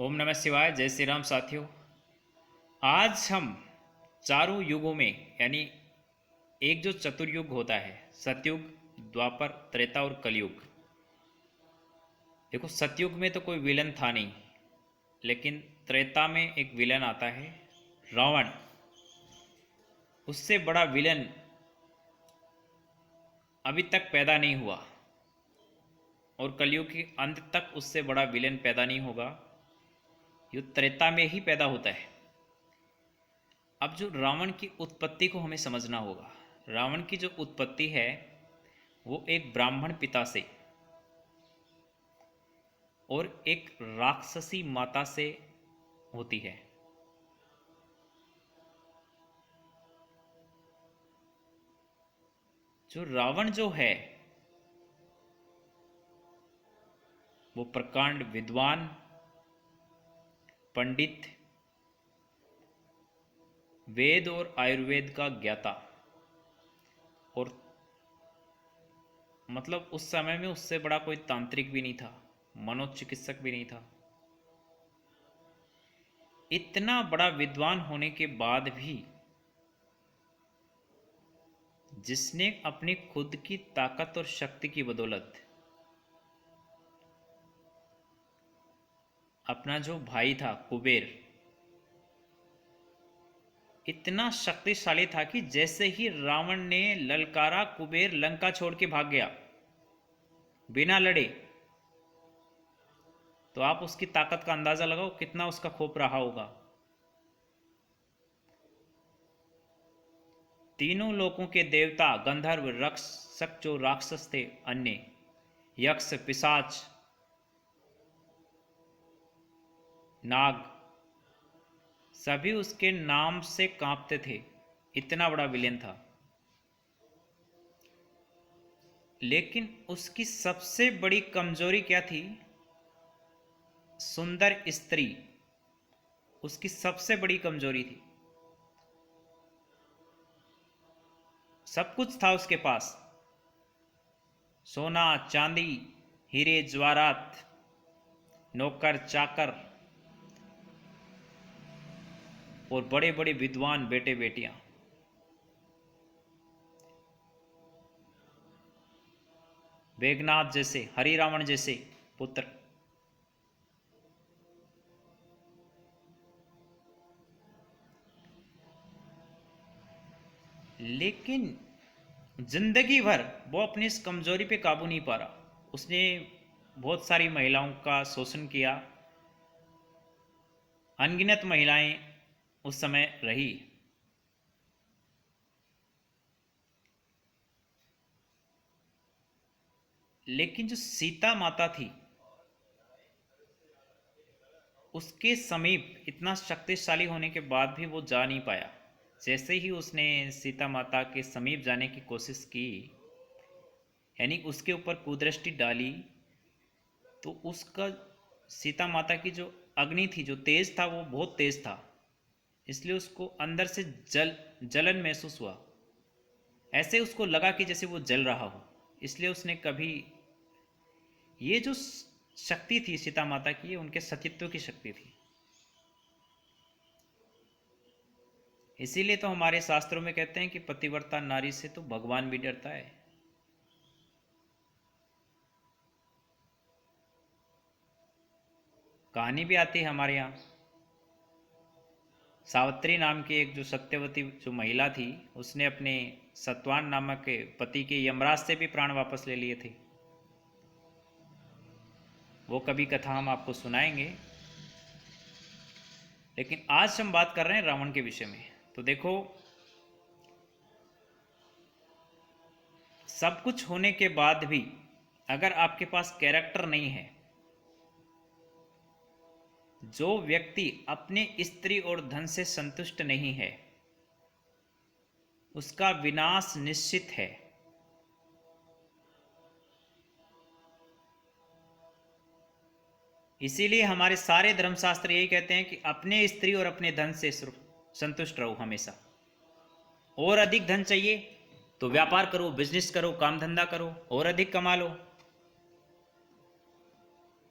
ओम नमः शिवाय। जय श्री राम साथियों। आज हम चारों युगों में यानी एक जो चतुर्युग होता है, सतयुग, द्वापर, त्रेता और कलयुग। देखो, सतयुग में तो कोई विलन था नहीं, लेकिन त्रेता में एक विलन आता है, रावण। उससे बड़ा विलन अभी तक पैदा नहीं हुआ और कलयुग के अंत तक उससे बड़ा विलन पैदा नहीं होगा। ये त्रेता में ही पैदा होता है। अब जो रावण की उत्पत्ति को हमें समझना होगा। रावण की जो उत्पत्ति है वो एक ब्राह्मण पिता से और एक राक्षसी माता से होती है। जो रावण जो है वो प्रकांड विद्वान, पंडित, वेद और आयुर्वेद का ज्ञाता, और मतलब उस समय में उससे बड़ा कोई तांत्रिक भी नहीं था, मनोचिकित्सक भी नहीं था। इतना बड़ा विद्वान होने के बाद भी जिसने अपनी खुद की ताकत और शक्ति की बदौलत अपना जो भाई था कुबेर, इतना शक्तिशाली था कि जैसे ही रावण ने ललकारा, कुबेर लंका छोड़ के भाग गया बिना लड़े। तो आप उसकी ताकत का अंदाजा लगाओ कितना उसका खौफ रहा होगा। तीनों लोकों के देवता, गंधर्व, रक्षक जो राक्षस थे, अन्य यक्ष, पिशाच, नाग, सभी उसके नाम से कांपते थे। इतना बड़ा विलेन था। लेकिन उसकी सबसे बड़ी कमजोरी क्या थी? सुंदर स्त्री उसकी सबसे बड़ी कमजोरी थी। सब कुछ था उसके पास, सोना चांदी, हीरे जवाहरात, नौकर चाकर और बड़े बड़े विद्वान बेटे बेटियां। मेघनाथ जैसे, हरि रावण जैसे पुत्र। लेकिन जिंदगी भर वो अपनी इस कमजोरी पे काबू नहीं पा रहा। उसने बहुत सारी महिलाओं का शोषण किया। अनगिनत महिलाएं उस समय रही। लेकिन जो सीता माता थी, उसके समीप इतना शक्तिशाली होने के बाद भी वो जा नहीं पाया। जैसे ही उसने सीता माता के समीप जाने की कोशिश की, यानी उसके ऊपर कुदृष्टि डाली, तो उसका, सीता माता की जो अग्नि थी, जो तेज था, वो बहुत तेज था। इसलिए उसको अंदर से जलन महसूस हुआ। ऐसे उसको लगा कि जैसे वो जल रहा हो। इसलिए उसने कभी, ये जो शक्ति थी सीता माता की, ये उनके सतीत्व की शक्ति थी। इसीलिए तो हमारे शास्त्रों में कहते हैं कि पतिव्रता नारी से तो भगवान भी डरता है। कहानी भी आती है हमारे यहाँ। सावित्री नाम की एक जो सत्यवती जो महिला थी, उसने अपने सत्वान नामक के पति के यमराज से भी प्राण वापस ले लिए थे। वो कभी कथा हम आपको सुनाएंगे। लेकिन आज हम बात कर रहे हैं रावण के विषय में। तो देखो, सब कुछ होने के बाद भी अगर आपके पास कैरेक्टर नहीं है, जो व्यक्ति अपने स्त्री और धन से संतुष्ट नहीं है, उसका विनाश निश्चित है। इसीलिए हमारे सारे धर्मशास्त्र यही कहते हैं कि अपने स्त्री और अपने धन से संतुष्ट रहो हमेशा। और अधिक धन चाहिए तो व्यापार करो, बिजनेस करो, काम धंधा करो, और अधिक कमा लो।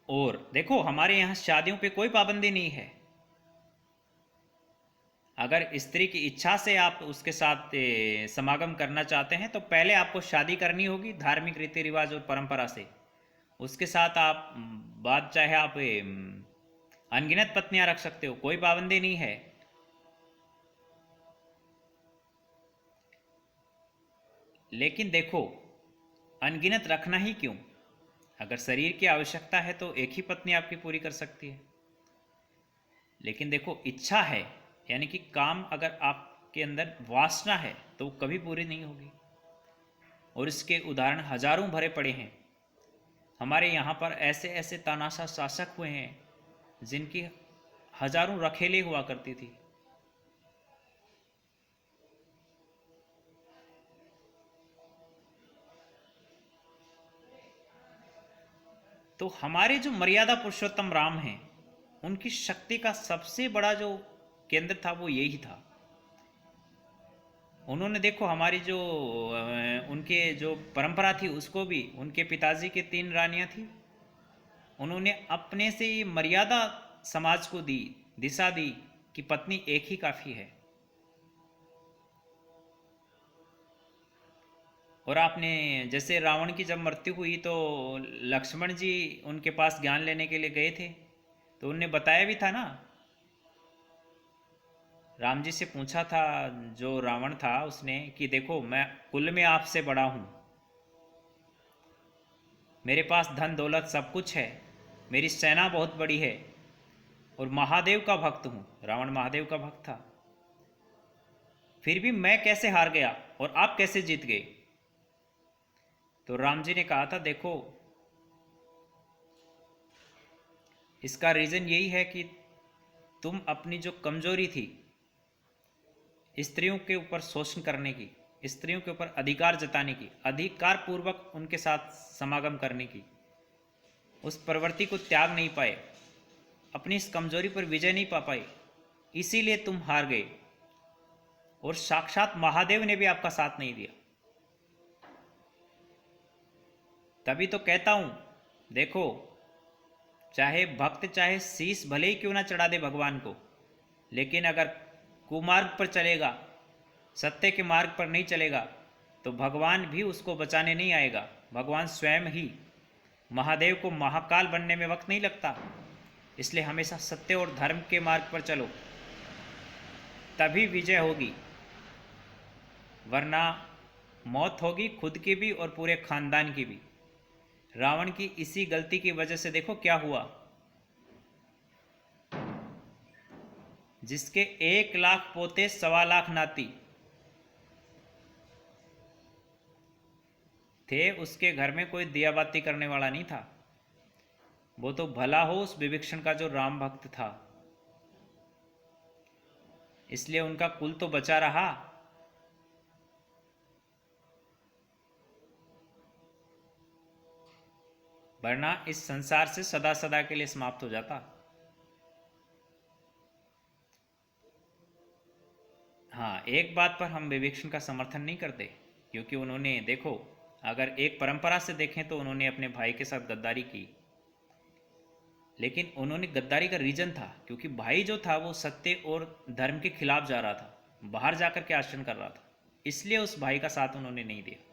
और देखो हमारे यहाँ शादियों पे कोई पाबंदी नहीं है। अगर स्त्री की इच्छा से आप उसके साथ समागम करना चाहते हैं तो पहले आपको शादी करनी होगी धार्मिक रीति रिवाज और परंपरा से। उसके साथ आप बाद चाहे आप अनगिनत पत्नियां रख सकते हो, कोई पाबंदी नहीं है। लेकिन देखो, अनगिनत रखना ही क्यों? अगर शरीर की आवश्यकता है तो एक ही पत्नी आपकी पूरी कर सकती है। लेकिन देखो, इच्छा है यानी कि काम, अगर आपके अंदर वासना है तो वो कभी पूरी नहीं होगी। और इसके उदाहरण हजारों भरे पड़े हैं। हमारे यहाँ पर ऐसे ऐसे तानाशाह शासक हुए हैं जिनकी हजारों रखेली हुआ करती थी। तो हमारे जो मर्यादा पुरुषोत्तम राम हैं, उनकी शक्ति का सबसे बड़ा जो केंद्र था वो यही था। उन्होंने देखो हमारी जो उनके जो परंपरा थी उसको भी, उनके पिताजी की 3 रानियां थी, उन्होंने अपने से ये मर्यादा समाज को दी, दिशा दी कि पत्नी एक ही काफ़ी है। और आपने जैसे रावण की जब मृत्यु हुई तो लक्ष्मण जी उनके पास ज्ञान लेने के लिए गए थे, तो उनने बताया भी था ना। राम जी से पूछा था जो रावण था उसने कि देखो मैं कुल में आपसे बड़ा हूँ, मेरे पास धन दौलत सब कुछ है, मेरी सेना बहुत बड़ी है और महादेव का भक्त हूँ। रावण महादेव का भक्त था, फिर भी मैं कैसे हार गया और आप कैसे जीत गए? तो राम जी ने कहा था देखो, इसका रीज़न यही है कि तुम अपनी जो कमजोरी थी स्त्रियों के ऊपर शोषण करने की, स्त्रियों के ऊपर अधिकार जताने की, अधिकार पूर्वक उनके साथ समागम करने की, उस प्रवृत्ति को त्याग नहीं पाए, अपनी इस कमजोरी पर विजय नहीं पा पाए, इसीलिए तुम हार गए। और साक्षात महादेव ने भी आपका साथ नहीं दिया। तभी तो कहता हूं, देखो, चाहे भक्त चाहे शीश भले ही क्यों ना चढ़ा दे भगवान को, लेकिन अगर कुमार्ग पर चलेगा, सत्य के मार्ग पर नहीं चलेगा, तो भगवान भी उसको बचाने नहीं आएगा। भगवान स्वयं ही, महादेव को महाकाल बनने में वक्त नहीं लगता। इसलिए हमेशा सत्य और धर्म के मार्ग पर चलो, तभी विजय होगी, वरना मौत होगी खुद की भी और पूरे खानदान की भी। रावण की इसी गलती की वजह से देखो क्या हुआ। जिसके 1 लाख पोते 1.25 लाख नाती थे, उसके घर में कोई दिया बाती करने वाला नहीं था। वो तो भला हो उस विभीषण का जो राम भक्त था, इसलिए उनका कुल तो बचा रहा। वरना इस संसार से सदा सदा के लिए समाप्त हो जाता। हाँ, एक बात पर हम विवेक्षण का समर्थन नहीं करते, क्योंकि उन्होंने देखो, अगर एक परंपरा से देखें तो उन्होंने अपने भाई के साथ गद्दारी की। लेकिन उन्होंने गद्दारी का रीजन था क्योंकि भाई जो था वो सत्य और धर्म के खिलाफ जा रहा था, बाहर जाकर के आचरण कर रहा था, इसलिए उस भाई का साथ उन्होंने नहीं दिया।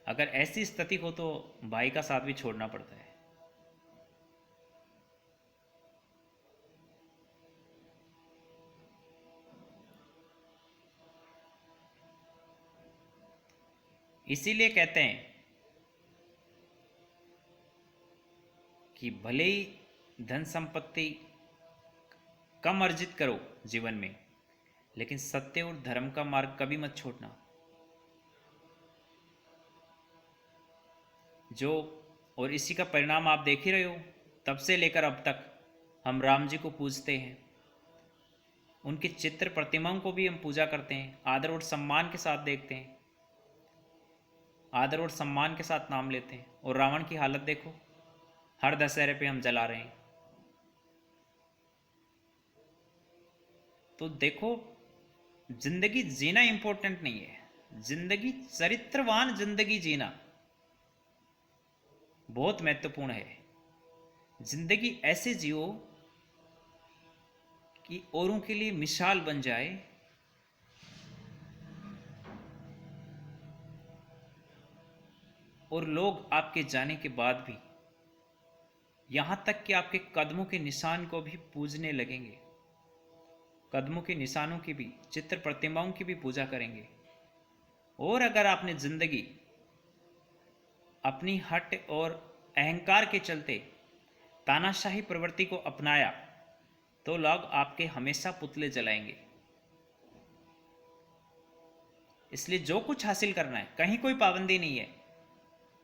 अगर ऐसी स्थिति हो तो भाई का साथ भी छोड़ना पड़ता है। इसीलिए कहते हैं कि भले ही धन संपत्ति कम अर्जित करो जीवन में, लेकिन सत्य और धर्म का मार्ग कभी मत छोड़ना। जो, और इसी का परिणाम आप देख ही रहे हो, तब से लेकर अब तक हम राम जी को पूजते हैं, उनकी चित्र प्रतिमाओं को भी हम पूजा करते हैं, आदर और सम्मान के साथ देखते हैं, आदर और सम्मान के साथ नाम लेते हैं। और रावण की हालत देखो, हर दशहरे पे हम जला रहे हैं। तो देखो, जिंदगी जीना इंपॉर्टेंट नहीं है, जिंदगी, चरित्रवान जिंदगी जीना बहुत महत्वपूर्ण है। जिंदगी ऐसे जियो कि औरों के लिए मिसाल बन जाए, और लोग आपके जाने के बाद भी, यहां तक कि आपके कदमों के निशान को भी पूजने लगेंगे, कदमों के निशानों की भी, चित्र प्रतिमाओं की भी पूजा करेंगे। और अगर आपने जिंदगी अपनी हट और अहंकार के चलते तानाशाही प्रवृत्ति को अपनाया, तो लोग आपके हमेशा पुतले जलाएंगे। इसलिए जो कुछ हासिल करना है, कहीं कोई पाबंदी नहीं है।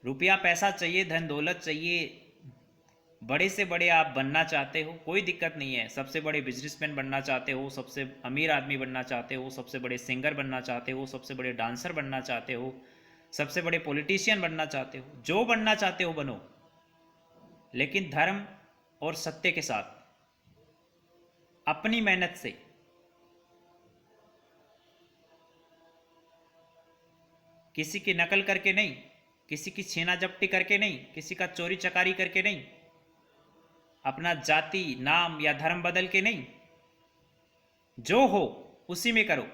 रुपया पैसा चाहिए, धन दौलत चाहिए, बड़े से बड़े आप बनना चाहते हो, कोई दिक्कत नहीं है। सबसे बड़े बिजनेसमैन बनना चाहते हो, सबसे अमीर आदमी बनना चाहते हो, सबसे बड़े सिंगर बनना चाहते हो, सबसे बड़े डांसर बनना चाहते हो, सबसे बड़े पॉलिटिशियन बनना चाहते हो, जो बनना चाहते हो बनो, लेकिन धर्म और सत्य के साथ, अपनी मेहनत से। किसी की नकल करके नहीं, किसी की छीना झपटी करके नहीं, किसी का चोरी चकारी करके नहीं, अपना जाति नाम या धर्म बदल के नहीं, जो हो उसी में करो,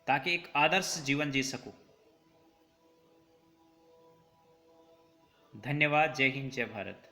ताकि एक आदर्श जीवन जी सको। धन्यवाद। जय हिंद, जय भारत।